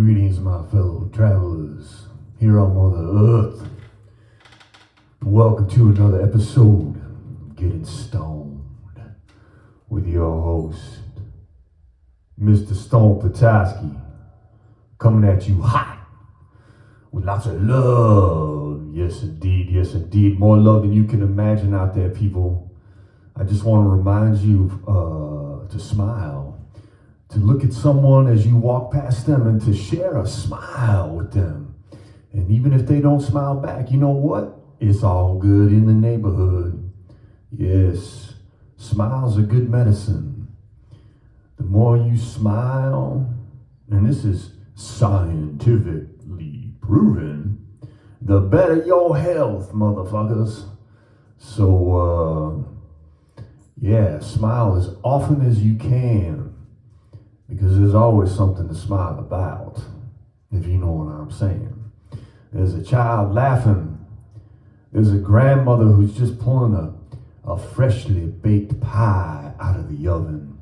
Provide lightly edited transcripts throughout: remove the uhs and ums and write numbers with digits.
Greetings, my fellow travelers, here on Mother Earth. Welcome to another episode of Getting Stoned with your host, Mr. Stone Petoskey, coming at you hot with lots of love. Yes, indeed. More love than you can imagine out there, people. I just want to remind you to smile. To look at someone as you walk past them and to share a smile with them. And even if they don't smile back, you know what? It's all good in the neighborhood. Yes, smiles are good medicine. The more you smile, and this is scientifically proven, the better your health, motherfuckers. So, smile as often as you can. Because there's always something to smile about, if you know what I'm saying. There's a child laughing. There's a grandmother who's just pulling a freshly baked pie out of the oven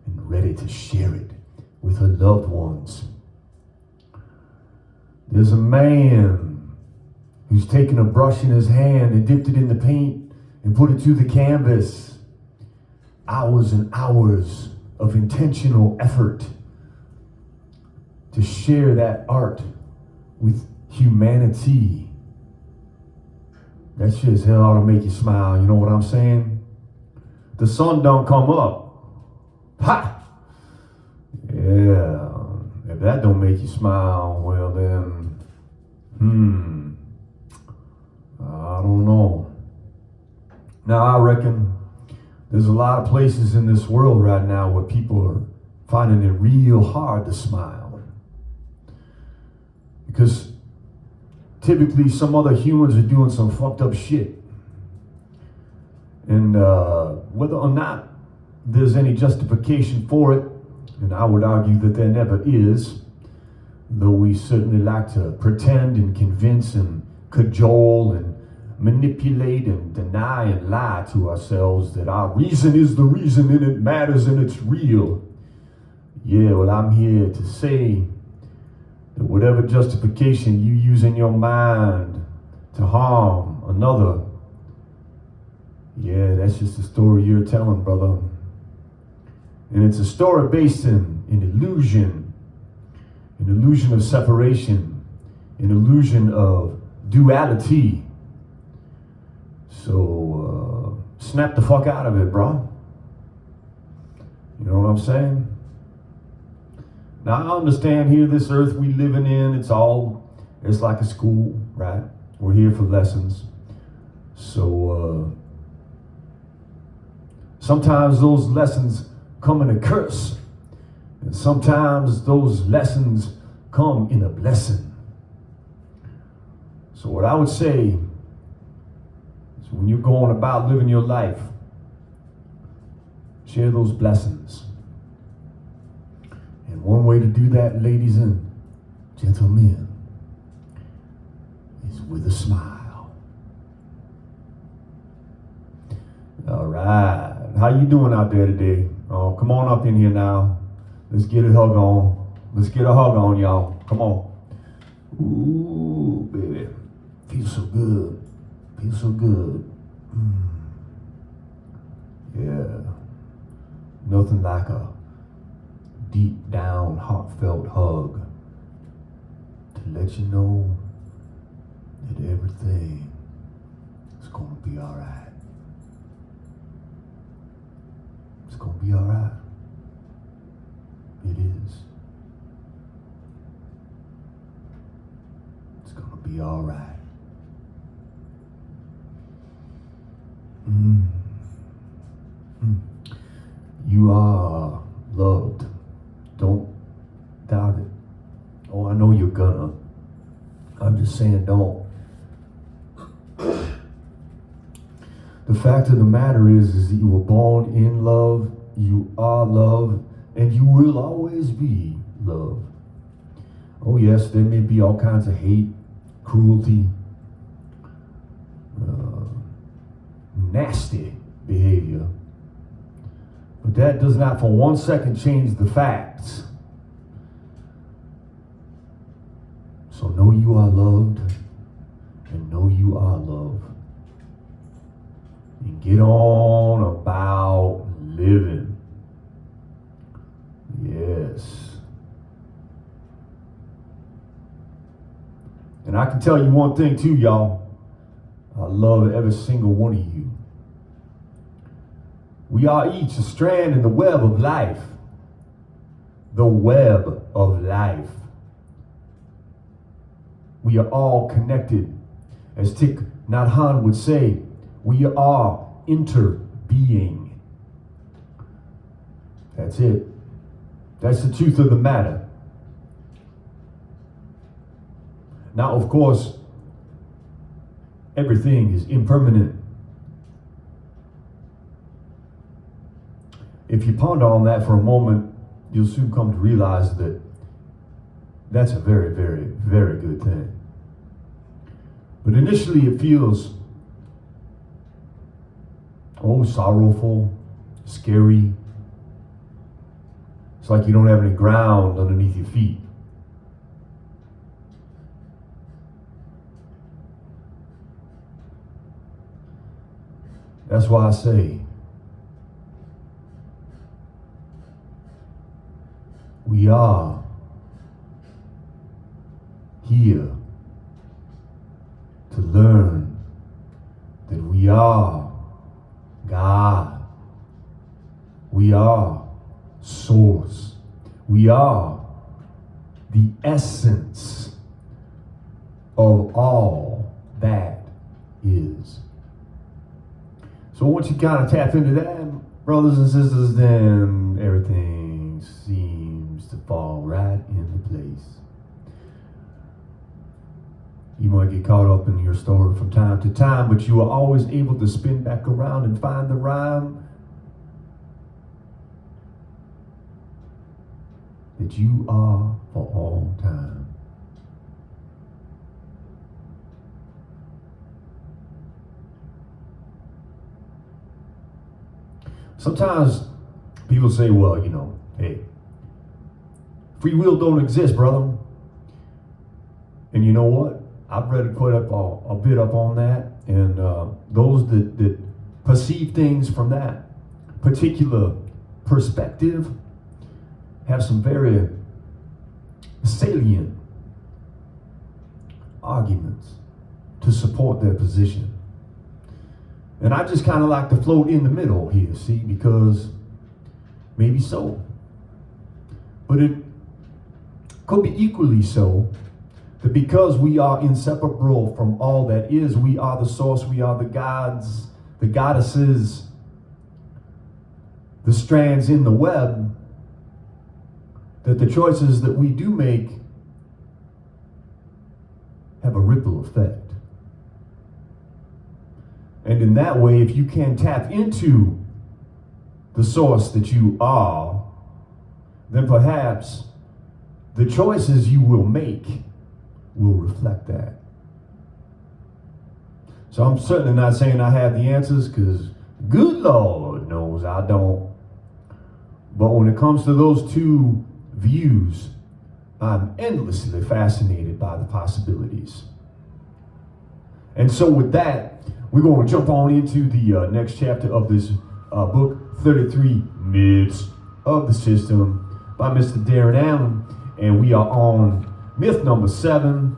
and ready to share it with her loved ones. There's a man who's taken a brush in his hand and dipped it in the paint and put it to the canvas. Hours and hours of intentional effort to share that art with humanity. That shit as hell ought to make you smile, you know what I'm saying? The sun don't come up. Ha! Yeah, if that don't make you smile, well then, I don't know. Now I reckon there's a lot of places in this world right now where people are finding it real hard to smile. Because typically some other humans are doing some fucked up shit. And whether or not there's any justification for it, and I would argue that there never is, though we certainly like to pretend and convince and cajole and manipulate and deny and lie to ourselves that our reason is the reason and it matters and it's real. Yeah, well, I'm here to say that whatever justification you use in your mind to harm another, yeah, that's just a story you're telling, brother. And it's a story based in an illusion of separation, an illusion of duality. So, snap the fuck out of it, bro. You know what I'm saying? Now, I understand here, this earth we living in, it's like a school, right? We're here for lessons. So, sometimes those lessons come in a curse. And sometimes those lessons come in a blessing. So what I would say, when you're going about living your life, share those blessings. And one way to do that, ladies and gentlemen, is with a smile. All right. How you doing out there today? Oh, come on up in here now. Let's get a hug on. Let's get a hug on, y'all. Come on. Ooh, baby. Feels so good. Feels so good. Yeah. Nothing like a deep down, heartfelt hug to let you know that everything is going to be all right. It's going to be all right. It is. It's going to be all right. You are loved. Don't doubt it. Oh, I know you're gonna. I'm just saying don't. The fact of the matter is that you were born in love, you are love, and you will always be love. Oh yes, there may be all kinds of hate, cruelty, nasty behavior. But that does not for 1 second change the facts get on about living. Yes. And I can tell you one thing too, y'all. I love every single one of you. We are each a strand in the web of life. The web of life. We are all connected. As Thich Nhat Hanh would say, we are interbeing. That's it. That's the truth of the matter. Now, of course, everything is impermanent. If you ponder on that for a moment, you'll soon come to realize that that's a very, very, very good thing. But initially it feels, sorrowful, scary. It's like you don't have any ground underneath your feet. That's why I say, we are here to learn that we are God. We are Source. We are the essence of all that is. So once you kind of tap into that, brothers and sisters, then everything seems to fall right into place. You might get caught up in your story from time to time, but you are always able to spin back around and find the rhyme that you are for all time. Sometimes people say, well, hey, free will don't exist, brother. And you know what? I've read quite a bit up on that, and those that perceive things from that particular perspective have some very salient arguments to support their position. And I just kind of like to float in the middle here, see, because maybe so. But it could be equally so that because we are inseparable from all that is, we are the source, we are the gods, the goddesses, the strands in the web, that the choices that we do make have a ripple effect. And in that way, if you can tap into the source that you are, then perhaps the choices you will make will reflect that. So I'm certainly not saying I have the answers, because good Lord knows I don't. But when it comes to those two views, I'm endlessly fascinated by the possibilities. And so with that, we're going to jump on into the next chapter of this book, 33 Myths of the System by Mr. Darren Allen. And we are on myth number 7,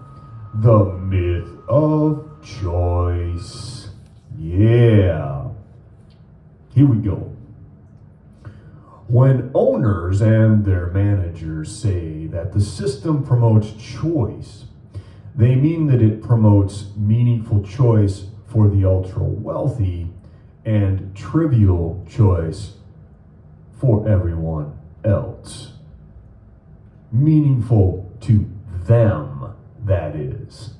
the myth of choice. Yeah. Here we go. When owners and their managers say that the system promotes choice, they mean that it promotes meaningful choice for the ultra wealthy and trivial choice for everyone else. Meaningful to them, that is.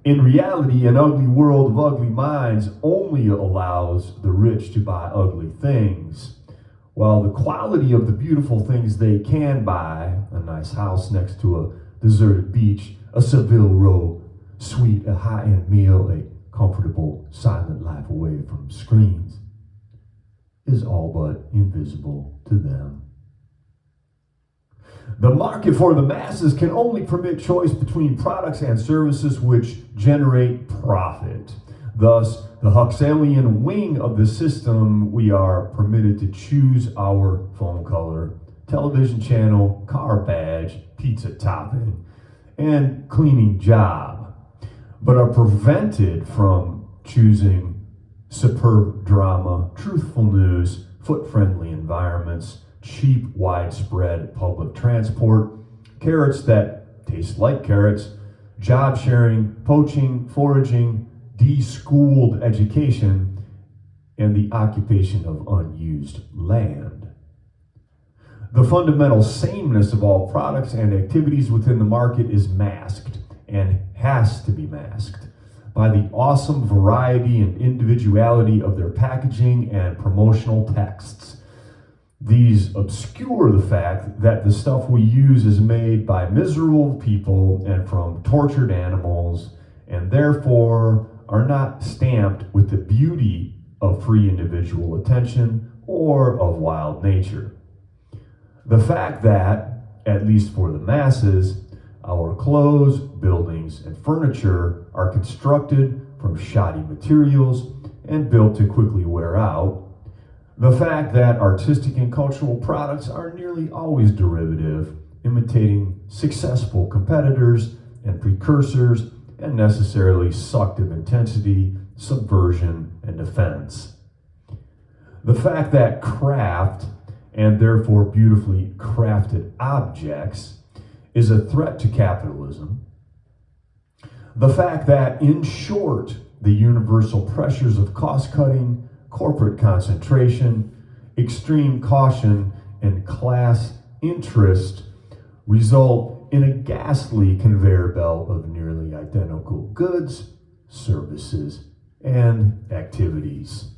In reality, an ugly world of ugly minds only allows the rich to buy ugly things, while the quality of the beautiful things they can buy, a nice house next to a deserted beach, a Seville row suite, a high-end meal, a comfortable, silent life away from screens, is all but invisible to them. The market for the masses can only permit choice between products and services which generate profit. Thus, the Huxleyan wing of the system, we are permitted to choose our phone color, television channel, car badge, pizza topping, and cleaning job, but are prevented from choosing superb drama, truthful news, foot-friendly environments, cheap, widespread public transport, carrots that taste like carrots, job sharing, poaching, foraging, de-schooled education, and the occupation of unused land. The fundamental sameness of all products and activities within the market is masked, and has to be masked, by the awesome variety and individuality of their packaging and promotional texts. These obscure the fact that the stuff we use is made by miserable people and from tortured animals, and therefore are not stamped with the beauty of free individual attention or of wild nature. The fact that, at least for the masses, our clothes, buildings, and furniture are constructed from shoddy materials and built to quickly wear out. The fact that artistic and cultural products are nearly always derivative, imitating successful competitors and precursors, and necessarily sucked of intensity, subversion, and offense. The fact that craft, and therefore beautifully crafted objects, is a threat to capitalism. The fact that, in short, the universal pressures of cost-cutting, corporate concentration, extreme caution, and class interest result in a ghastly conveyor belt of nearly identical goods, services, and activities.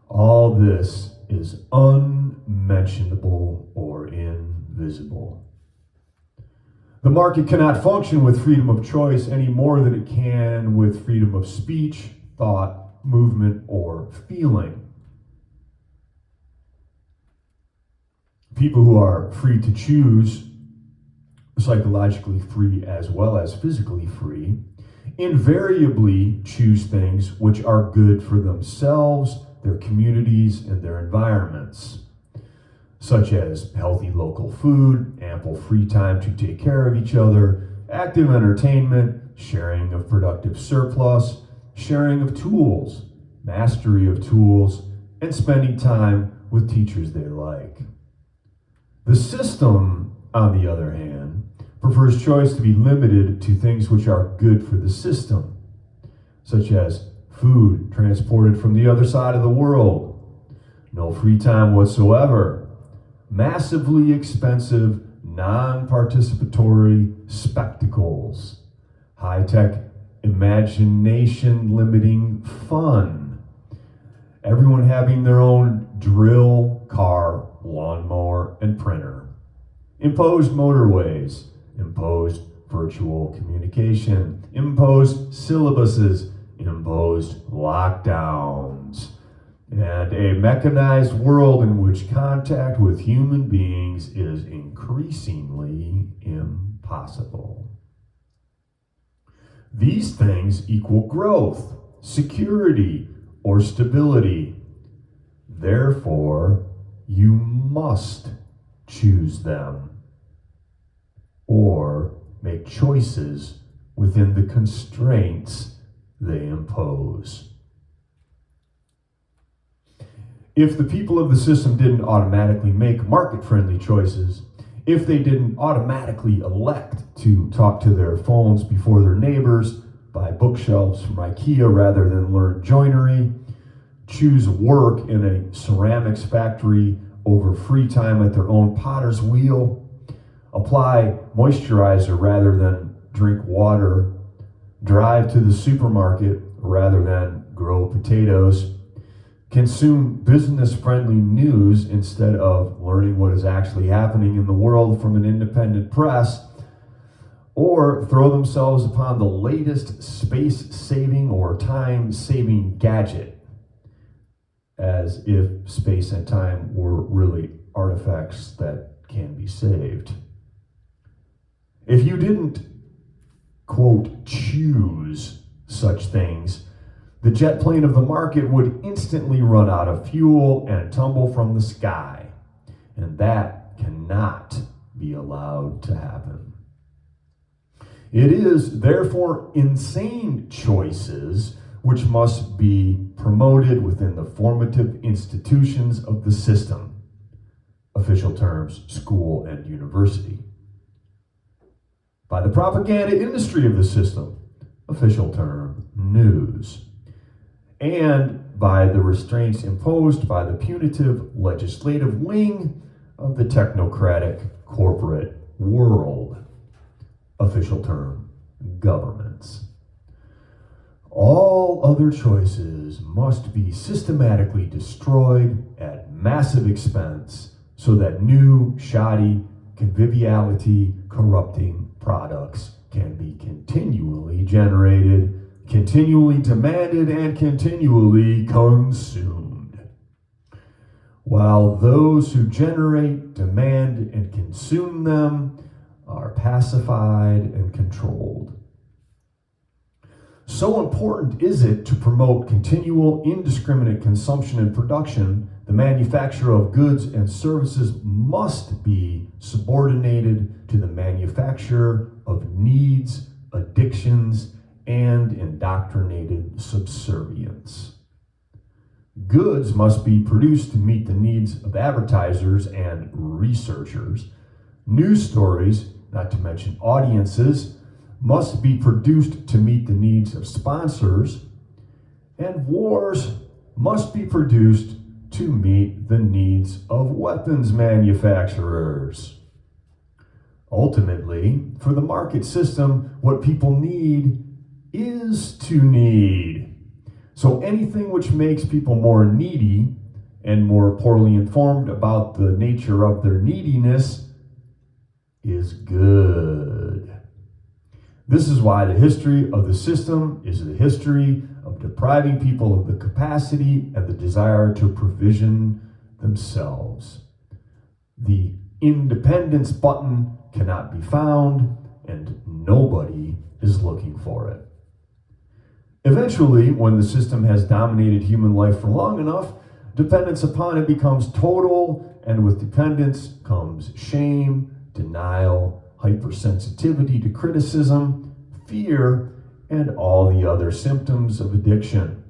All this is unmentionable or invisible. The market cannot function with freedom of choice any more than it can with freedom of speech, thought, movement, or feeling. People who are free to choose, psychologically free as well as physically free, invariably choose things which are good for themselves, their communities, and their environments, such as healthy local food, ample free time to take care of each other, active entertainment, sharing of productive surplus, sharing of tools, mastery of tools, and spending time with teachers they like. The system, on the other hand, prefers choice to be limited to things which are good for the system, such as food transported from the other side of the world, no free time whatsoever, massively expensive, non-participatory spectacles, high-tech imagination-limiting fun, everyone having their own drill, car, lawnmower, and printer, imposed motorways, imposed virtual communication, imposed syllabuses, imposed lockdowns, and a mechanized world in which contact with human beings is increasingly impossible. These things equal growth, security, or stability. Therefore, you must choose them or make choices within the constraints they impose. If the people of the system didn't automatically make market-friendly choices, if they didn't automatically elect to talk to their phones before their neighbors, buy bookshelves from IKEA rather than learn joinery, choose work in a ceramics factory over free time at their own potter's wheel, apply moisturizer rather than drink water, drive to the supermarket rather than grow potatoes, consume business-friendly news instead of learning what is actually happening in the world from an independent press, or throw themselves upon the latest space-saving or time-saving gadget, as if space and time were really artifacts that can be saved. If you didn't, quote, choose such things, the jet plane of the market would instantly run out of fuel and tumble from the sky. And that cannot be allowed to happen. It is therefore insane choices which must be promoted within the formative institutions of the system. Official terms, school and university. By the propaganda industry of the system. Official term, news. And by the restraints imposed by the punitive legislative wing of the technocratic corporate world. Official term, governments. All other choices must be systematically destroyed at massive expense so that new, shoddy, conviviality corrupting products can be continually generated, continually demanded, and continually consumed. While those who generate, demand, and consume them are pacified and controlled. So important is it to promote continual indiscriminate consumption and production, the manufacture of goods and services must be subordinated to the manufacture of needs, addictions, and indoctrinated subservience. Goods must be produced to meet the needs of advertisers and researchers. News stories, not to mention audiences, must be produced to meet the needs of sponsors, and wars must be produced to meet the needs of weapons manufacturers. Ultimately, for the market system, what people need is to need. So anything which makes people more needy and more poorly informed about the nature of their neediness is good. This is why the history of the system is the history of depriving people of the capacity and the desire to provision themselves. The independence button cannot be found, and nobody is looking for it. Eventually, when the system has dominated human life for long enough, dependence upon it becomes total, and with dependence comes shame, denial, hypersensitivity to criticism, fear, and all the other symptoms of addiction.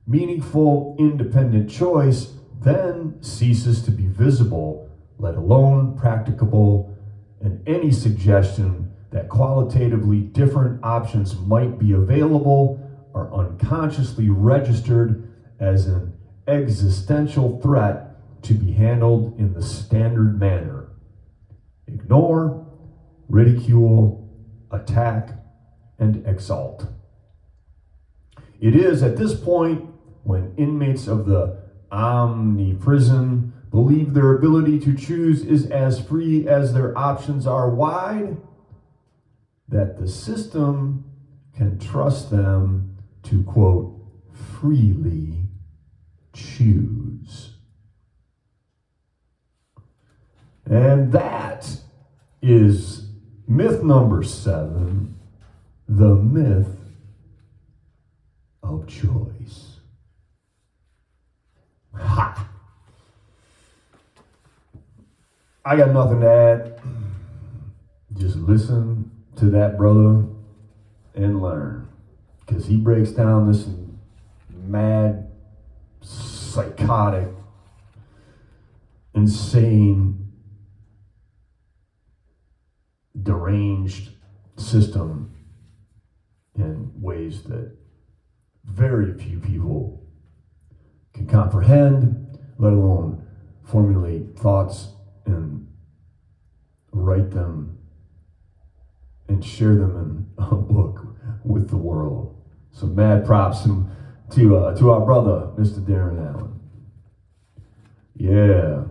Meaningful, independent choice then ceases to be visible, let alone practicable, and any suggestion that qualitatively different options might be available are unconsciously registered as an existential threat to be handled in the standard manner. Ignore, ridicule, attack, and exalt. It is at this point, when inmates of the omni-prison believe their ability to choose is as free as their options are wide, that the system can trust them to, quote, freely choose. And that is myth number 7, the myth of choice. Ha! I got nothing to add. Just listen to that brother and learn. Because he breaks down this mad, psychotic, insane, deranged system in ways that very few people can comprehend, let alone formulate thoughts and write them and share them in a book with the world. So mad props to our brother, Mr. Darren Allen. Yeah.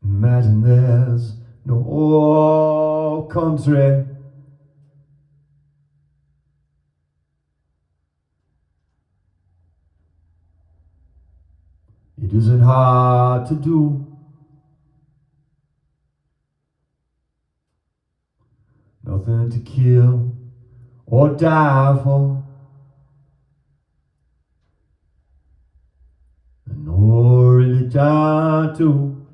Imagine there's no country. It isn't hard to do. nothing to kill or die for, nor really die to.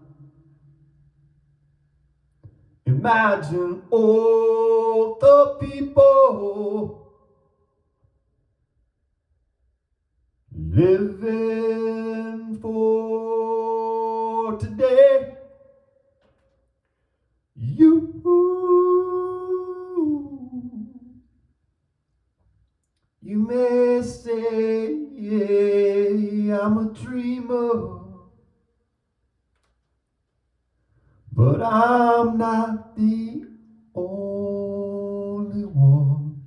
Imagine all the people living for today. You may say, yeah, I'm a dreamer, but I'm not the only one.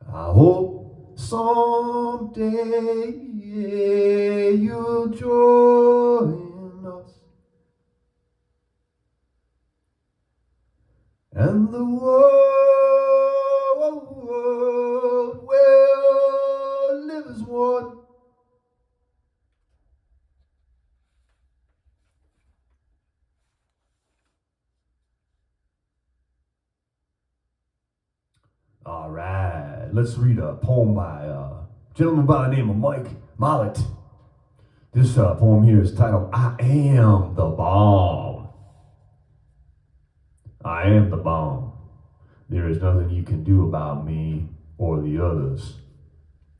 I hope someday you'll join us, and the world will live as one. All right, let's read a poem by a gentleman by the name of Mollett. This poem here is titled, I Am the Bomb. I am the bomb. There is nothing you can do about me or the others.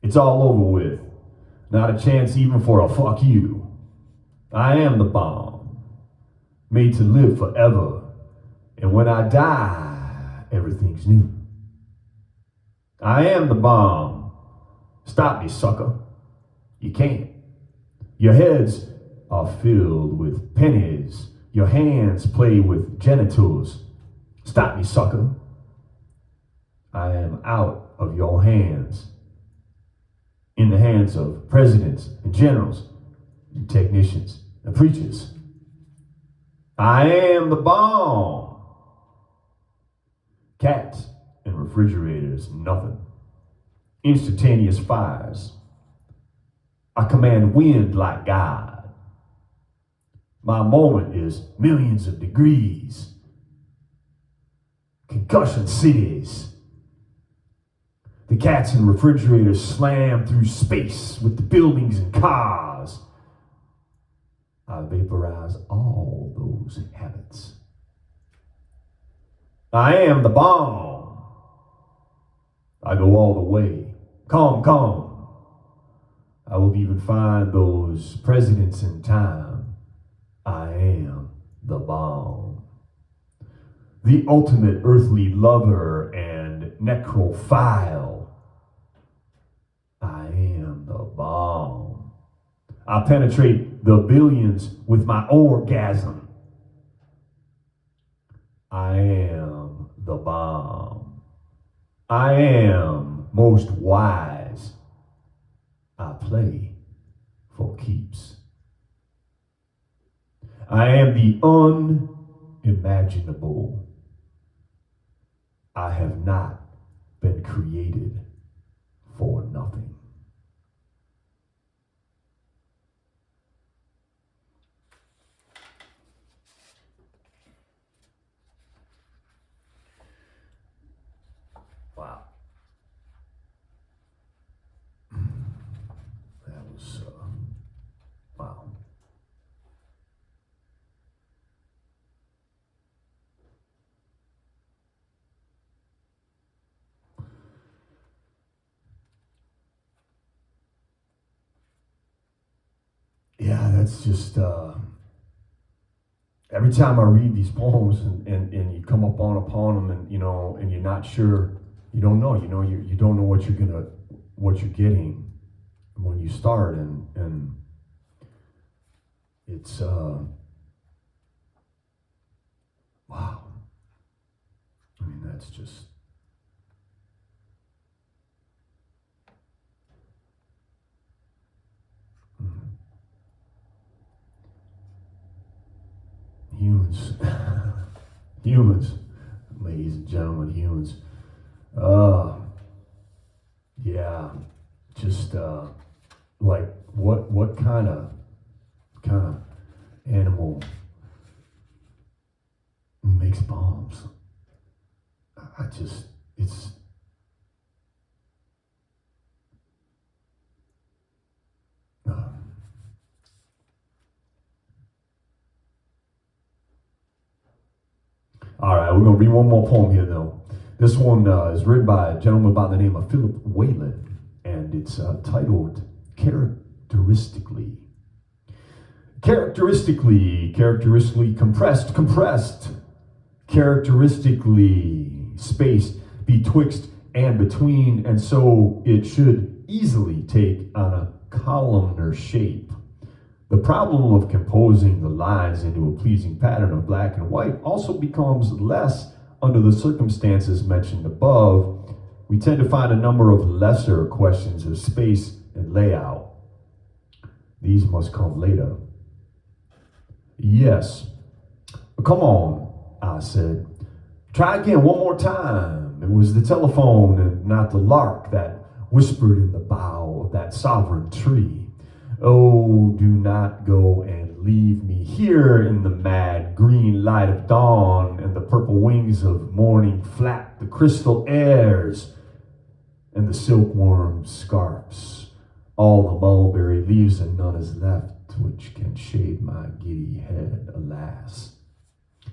It's all over with. Not a chance even for a fuck you. I am the bomb, made to live forever. And when I die, everything's new. I am the bomb. Stop me, sucker. You can't. Your heads are filled with pennies. Your hands play with genitals. Stop me, sucker. I am out of your hands. In the hands of presidents and generals and technicians and preachers. I am the bomb. Cats and refrigerators, nothing. Instantaneous fires. I command wind like God. My moment is millions of degrees. Concussion cities. The cats and refrigerators slam through space with the buildings and cars. I vaporize all those habits. I am the bomb. I go all the way. Come. I will even find those presidents in time. I am the bomb. The ultimate earthly lover and necrophile. I am the bomb. I penetrate the billions with my orgasm. I am the bomb. I am most wise. I play for keeps. I am the unimaginable. I have not been created for nothing. Wow. That was, wow. Yeah, that's just, every time I read these poems and you come upon them and, and you're not sure, you don't know, you don't know what you're getting when you start, and it's, wow. I mean, that's just, humans, ladies and gentlemen, humans. Yeah, just like what kind of animal makes bombs. It's... All right, we're going to read one more poem here, though. This one is written by a gentleman by the name of Philip Whalen, and it's titled Characteristically. Characteristically compressed, characteristically spaced betwixt and between, and so it should easily take on a columnar shape. The problem of composing the lines into a pleasing pattern of black and white also becomes less under the circumstances mentioned above. We tend to find a number of lesser questions of space and layout. These must come later. Yes. Come on, I said. Try again one more time. It was the telephone and not the lark that whispered in the bough of that sovereign tree. Oh, do not go and leave me here in the mad green light of dawn, and the purple wings of morning flap the crystal airs, and the silkworm scarps all the mulberry leaves, and none is left which can shade my giddy head, alas.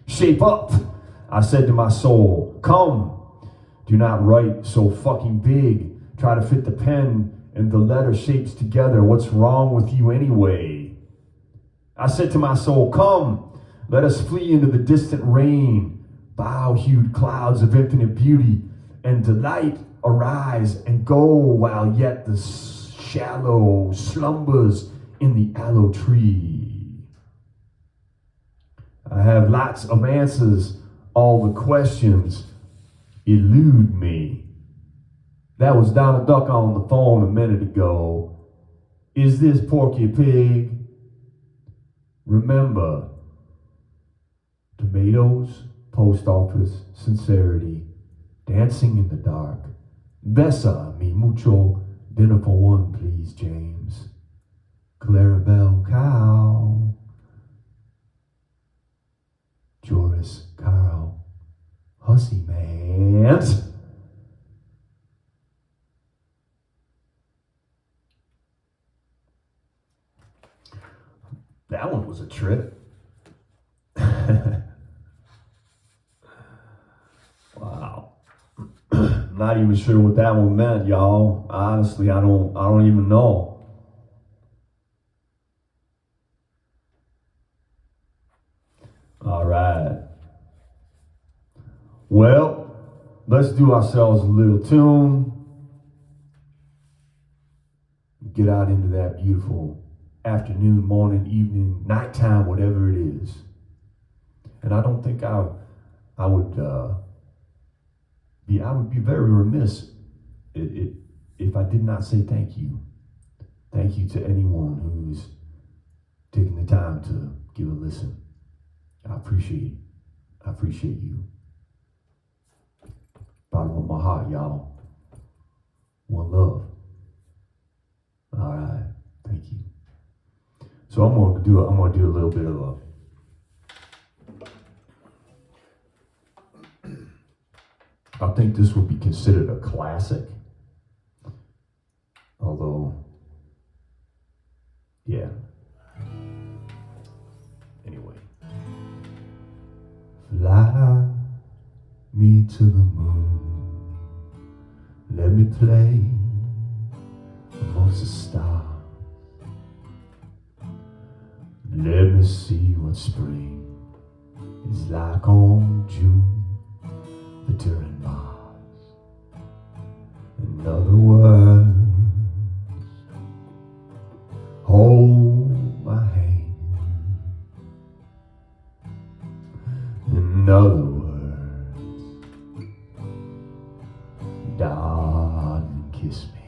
Shape up, I said to my soul. Come, do not write so fucking big. Try to fit the pen and the letter shapes together. What's wrong with you anyway? I said to my soul, come, let us flee into the distant rain. Bow-hued clouds of infinite beauty and delight arise and go while yet the shallow slumbers in the aloe tree. I have lots of answers. All the questions elude me. That was Donald Duck on the phone a minute ago. Is this Porky Pig? Remember, tomatoes, post office, sincerity, dancing in the dark. Besa mi mucho, dinner for one, please, James. Clarabelle cow. Joris Carl, hussy mans. That one was a trip. Wow. Not even sure what that one meant, y'all. Honestly, I don't even know. All right. Well, let's do ourselves a little tune. Get out into that beautiful afternoon, morning, evening, nighttime, whatever it is. And I don't think I would be very remiss if I did not say thank you. Thank you to anyone who's taking the time to give a listen. I appreciate you. Bottom of my heart, y'all. One love. All right, thank you. So I'm gonna do a little bit of I think this would be considered a classic. Although, yeah. Anyway. Fly me to the moon. Let me play amongst the stars. Let me see what spring is like on June, during Mars. In other words, hold my hand. In other words, darling, kiss me.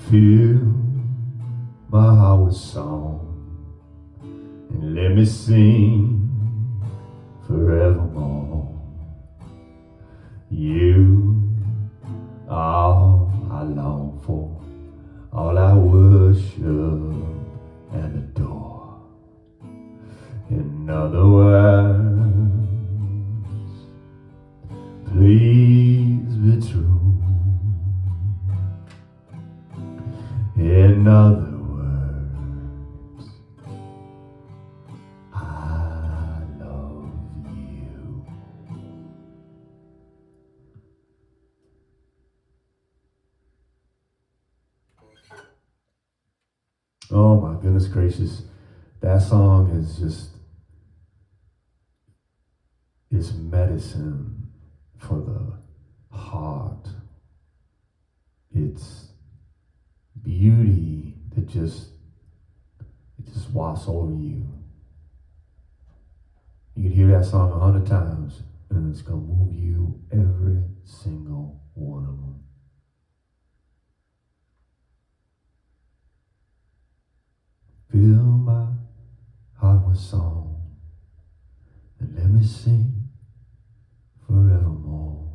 Fill my heart with song, and let me sing forevermore. You are all I long for, all I worship and adore. In other words, please be true. In other words, I love you. Oh my goodness gracious. That song is just, it's medicine for the heart. It's beauty that just washes over you. You can hear that song 100 times and it's gonna move you every single one of them. Fill my heart with song and let me sing forevermore.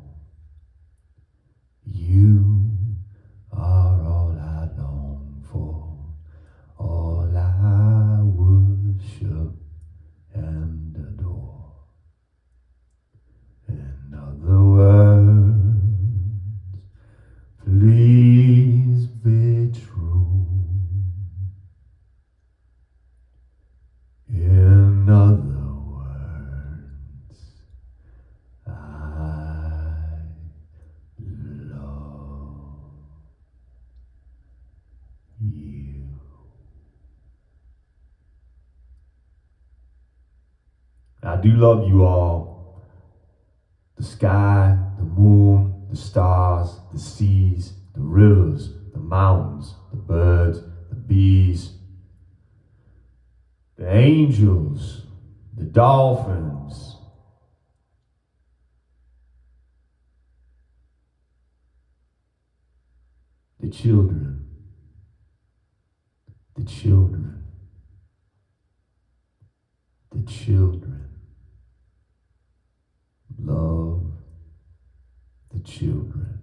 You are all I long for, all I worship and adore. In other words, please be true. In other words, I love you. I do love you all. The sky, the moon, the stars, the seas, the rivers, the mountains, the birds, the bees, the angels, the dolphins, the children, the children, the children. Love the children.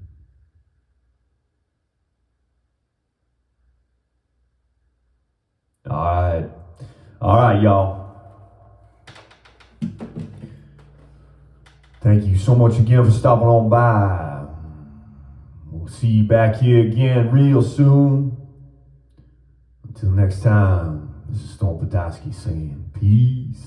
All right, y'all. Thank you so much again for stopping on by. We'll see you back here again real soon. Until next time, this is Stone Podolsky saying peace.